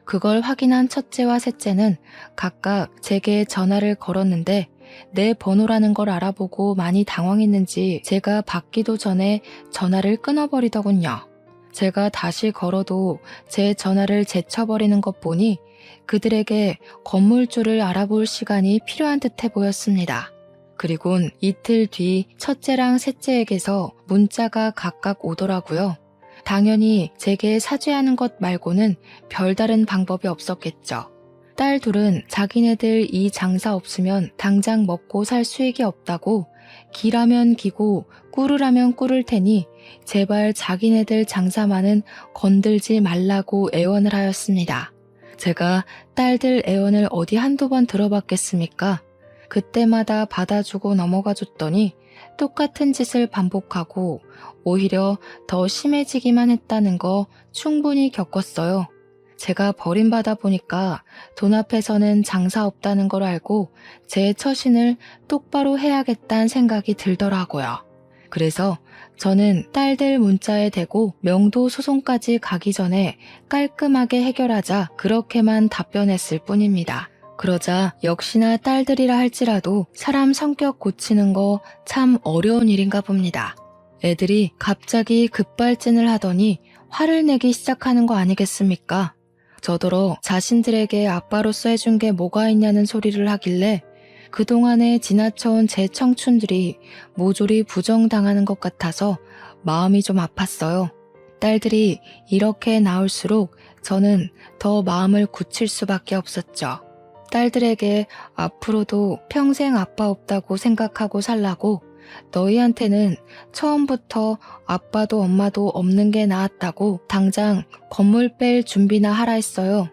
그걸 확인한 첫째와 셋째는 각각 제게 전화를 걸었는데 내 번호라는 걸 알아보고 많이 당황했는지 제가 받기도 전에 전화를 끊어버리더군요. 제가 다시 걸어도 제 전화를 제쳐버리는 것 보니 그들에게 건물주를 알아볼 시간이 필요한 듯해 보였습니다. 그리곤 이틀 뒤 첫째랑 셋째에게서 문자가 각각 오더라고요. 당연히 제게 사죄하는 것 말고는 별다른 방법이 없었겠죠. 딸 둘은 자기네들 이 장사 없으면 당장 먹고 살 수익이 없다고 기라면 기고 꿀으라면 꿀을 테니 제발 자기네들 장사만은 건들지 말라고 애원을 하였습니다. 제가 딸들 애원을 어디 한두 번 들어봤겠습니까? 그때마다 받아주고 넘어가 줬더니 똑같은 짓을 반복하고 오히려 더 심해지기만 했다는 거 충분히 겪었어요. 제가 버림받아 보니까 돈 앞에서는 장사 없다는 걸 알고 제 처신을 똑바로 해야겠다는 생각이 들더라고요. 그래서 저는 딸들 문자에 대고 명도 소송까지 가기 전에 깔끔하게 해결하자 그렇게만 답변했을 뿐입니다. 그러자 역시나 딸들이라 할지라도 사람 성격 고치는 거 참 어려운 일인가 봅니다. 애들이 갑자기 급발진을 하더니 화를 내기 시작하는 거 아니겠습니까? 저더러 자신들에게 아빠로서 해준 게 뭐가 있냐는 소리를 하길래 그동안에 지나쳐온 제 청춘들이 모조리 부정당하는 것 같아서 마음이 좀 아팠어요. 딸들이 이렇게 나올수록 저는 더 마음을 굳힐 수밖에 없었죠. 딸들에게 앞으로도 평생 아빠 없다고 생각하고 살라고 너희한테는 처음부터 아빠도 엄마도 없는 게 나았다고 당장 건물 뺄 준비나 하라 했어요.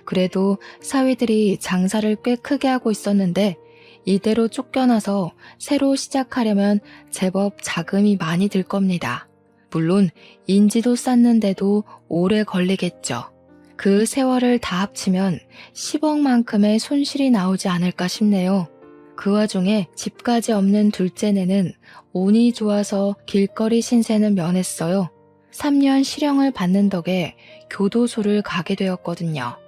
그래도 사위들이 장사를 꽤 크게 하고 있었는데 이대로 쫓겨나서 새로 시작하려면 제법 자금이 많이 들 겁니다. 물론 인지도 쌓는데도 오래 걸리겠죠. 그 세월을 다 합치면 10억만큼의 손실이 나오지 않을까 싶네요. 그 와중에 집까지 없는 둘째네는 운이 좋아서 길거리 신세는 면했어요. 3년 실형을 받는 덕에 교도소를 가게 되었거든요.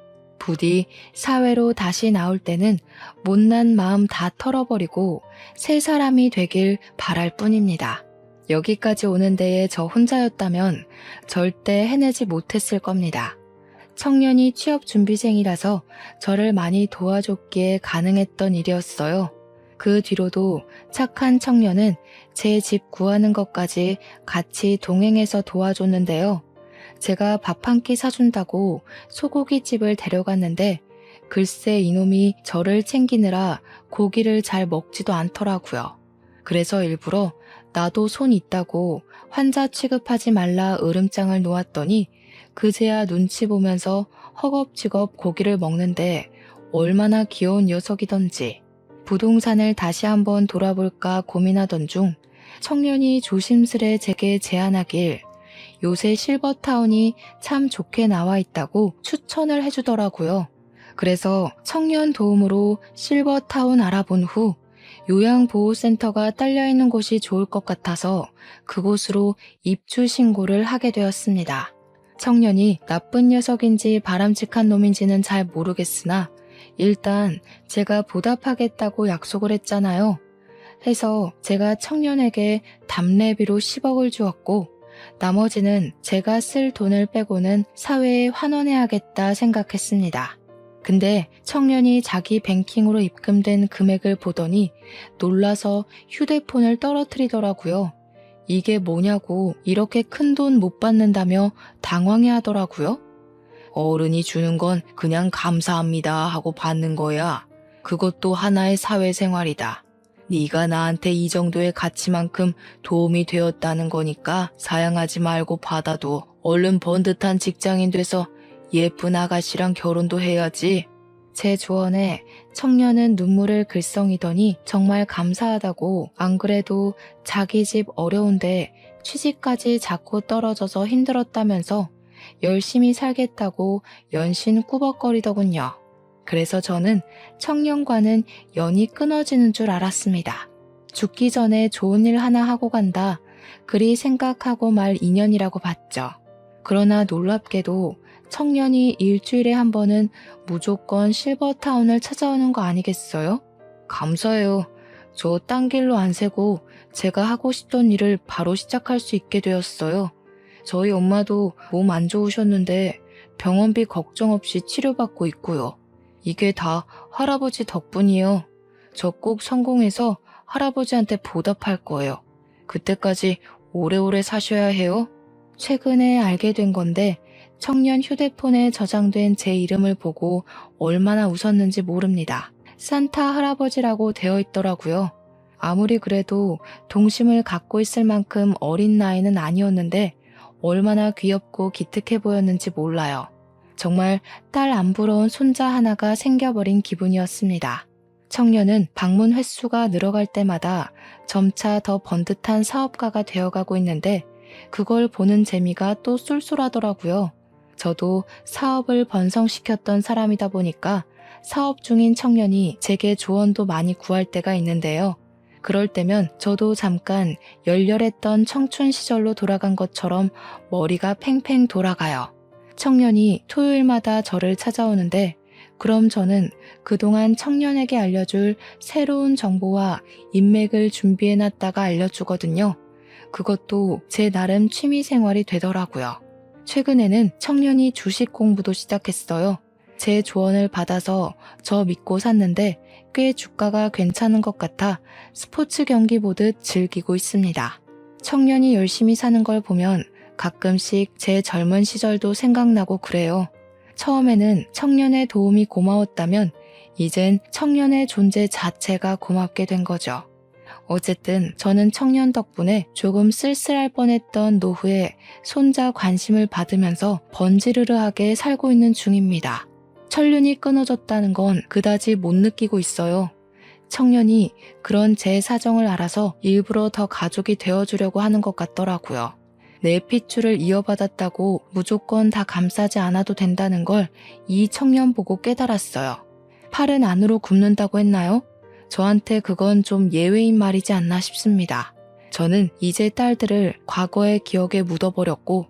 부디 사회로 다시 나올 때는 못난 마음 다 털어버리고 새 사람이 되길 바랄 뿐입니다. 여기까지 오는 데에 저 혼자였다면 절대 해내지 못했을 겁니다. 청년이 취업준비생이라서 저를 많이 도와줬기에 가능했던 일이었어요. 그 뒤로도 착한 청년은 제 집 구하는 것까지 같이 동행해서 도와줬는데요. 제가 밥 한 끼 사준다고 소고기집을 데려갔는데 글쎄 이놈이 저를 챙기느라 고기를 잘 먹지도 않더라고요. 그래서 일부러 나도 손 있다고 환자 취급하지 말라 으름장을 놓았더니 그제야 눈치 보면서 허겁지겁 고기를 먹는데 얼마나 귀여운 녀석이던지. 부동산을 다시 한번 돌아볼까 고민하던 중 청년이 조심스레 제게 제안하길 요새 실버타운이 참 좋게 나와 있다고 추천을 해주더라고요. 그래서 청년 도움으로 실버타운 알아본 후 요양보호센터가 딸려있는 곳이 좋을 것 같아서 그곳으로 입주 신고를 하게 되었습니다. 청년이 나쁜 녀석인지 바람직한 놈인지는 잘 모르겠으나 일단 제가 보답하겠다고 약속을 했잖아요. 해서 제가 청년에게 답례비로 10억을 주었고 나머지는 제가 쓸 돈을 빼고는 사회에 환원해야겠다 생각했습니다. 근데 청년이 자기 뱅킹으로 입금된 금액을 보더니 놀라서 휴대폰을 떨어뜨리더라고요. 이게 뭐냐고 이렇게 큰 돈 못 받는다며 당황해 하더라고요. 어른이 주는 건 그냥 감사합니다 하고 받는 거야. 그것도 하나의 사회생활이다. 네가 나한테 이 정도의 가치만큼 도움이 되었다는 거니까 사양하지 말고 받아도 얼른 번듯한 직장인 돼서 예쁜 아가씨랑 결혼도 해야지. 제 조언에 청년은 눈물을 글썽이더니 정말 감사하다고 안 그래도 자기 집 어려운데 취직까지 자꾸 떨어져서 힘들었다면서 열심히 살겠다고 연신 꾸벅거리더군요. 그래서 저는 청년과는 연이 끊어지는 줄 알았습니다. 죽기 전에 좋은 일 하나 하고 간다. 그리 생각하고 말 인연이라고 봤죠. 그러나 놀랍게도 청년이 일주일에 한 번은 무조건 실버타운을 찾아오는 거 아니겠어요? 감사해요. 저 딴 길로 안 새고 제가 하고 싶던 일을 바로 시작할 수 있게 되었어요. 저희 엄마도 몸 안 좋으셨는데 병원비 걱정 없이 치료받고 있고요. 이게 다 할아버지 덕분이에요. 저 꼭 성공해서 할아버지한테 보답할 거예요. 그때까지 오래오래 사셔야 해요. 최근에 알게 된 건데 청년 휴대폰에 저장된 제 이름을 보고 얼마나 웃었는지 모릅니다. 산타 할아버지라고 되어 있더라고요. 아무리 그래도 동심을 갖고 있을 만큼 어린 나이는 아니었는데 얼마나 귀엽고 기특해 보였는지 몰라요. 정말 딸 안 부러운 손자 하나가 생겨버린 기분이었습니다. 청년은 방문 횟수가 늘어갈 때마다 점차 더 번듯한 사업가가 되어가고 있는데 그걸 보는 재미가 또 쏠쏠하더라고요. 저도 사업을 번성시켰던 사람이다 보니까 사업 중인 청년이 제게 조언도 많이 구할 때가 있는데요. 그럴 때면 저도 잠깐 열렬했던 청춘 시절로 돌아간 것처럼 머리가 팽팽 돌아가요. 청년이 토요일마다 저를 찾아오는데 그럼 저는 그동안 청년에게 알려줄 새로운 정보와 인맥을 준비해놨다가 알려주거든요. 그것도 제 나름 취미생활이 되더라고요. 최근에는 청년이 주식 공부도 시작했어요. 제 조언을 받아서 저 믿고 샀는데 꽤 주가가 괜찮은 것 같아 스포츠 경기 보듯 즐기고 있습니다. 청년이 열심히 사는 걸 보면 가끔씩 제 젊은 시절도 생각나고 그래요. 처음에는 청년의 도움이 고마웠다면 이젠 청년의 존재 자체가 고맙게 된 거죠. 어쨌든 저는 청년 덕분에 조금 쓸쓸할 뻔했던 노후에 손자 관심을 받으면서 번지르르하게 살고 있는 중입니다. 천륜이 끊어졌다는 건 그다지 못 느끼고 있어요. 청년이 그런 제 사정을 알아서 일부러 더 가족이 되어주려고 하는 것 같더라고요. 내 핏줄을 이어받았다고 무조건 다 감싸지 않아도 된다는 걸 이 청년 보고 깨달았어요. 팔은 안으로 굽는다고 했나요? 저한테 그건 좀 예외인 말이지 않나 싶습니다. 저는 이제 딸들을 과거의 기억에 묻어버렸고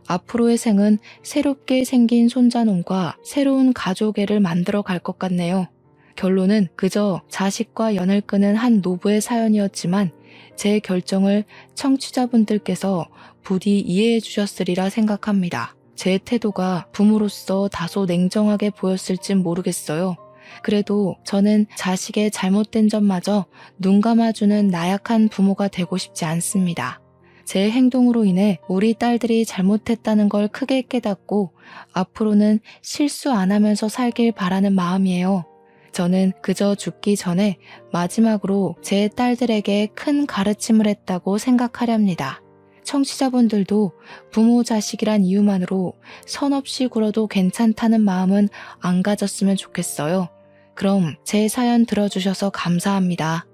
앞으로의 생은 새롭게 생긴 손자놈과 새로운 가족애를 만들어 갈 것 같네요. 결론은 그저 자식과 연을 끄는 한 노부의 사연이었지만 제 결정을 청취자분들께서 부디 이해해 주셨으리라 생각합니다. 제 태도가 부모로서 다소 냉정하게 보였을진 모르겠어요. 그래도 저는 자식의 잘못된 점마저 눈 감아주는 나약한 부모가 되고 싶지 않습니다. 제 행동으로 인해 우리 딸들이 잘못했다는 걸 크게 깨닫고 앞으로는 실수 안 하면서 살길 바라는 마음이에요. 저는 그저 죽기 전에 마지막으로 제 딸들에게 큰 가르침을 했다고 생각하렵니다. 청취자분들도 부모 자식이란 이유만으로 선 없이 굴어도 괜찮다는 마음은 안 가졌으면 좋겠어요. 그럼 제 사연 들어주셔서 감사합니다.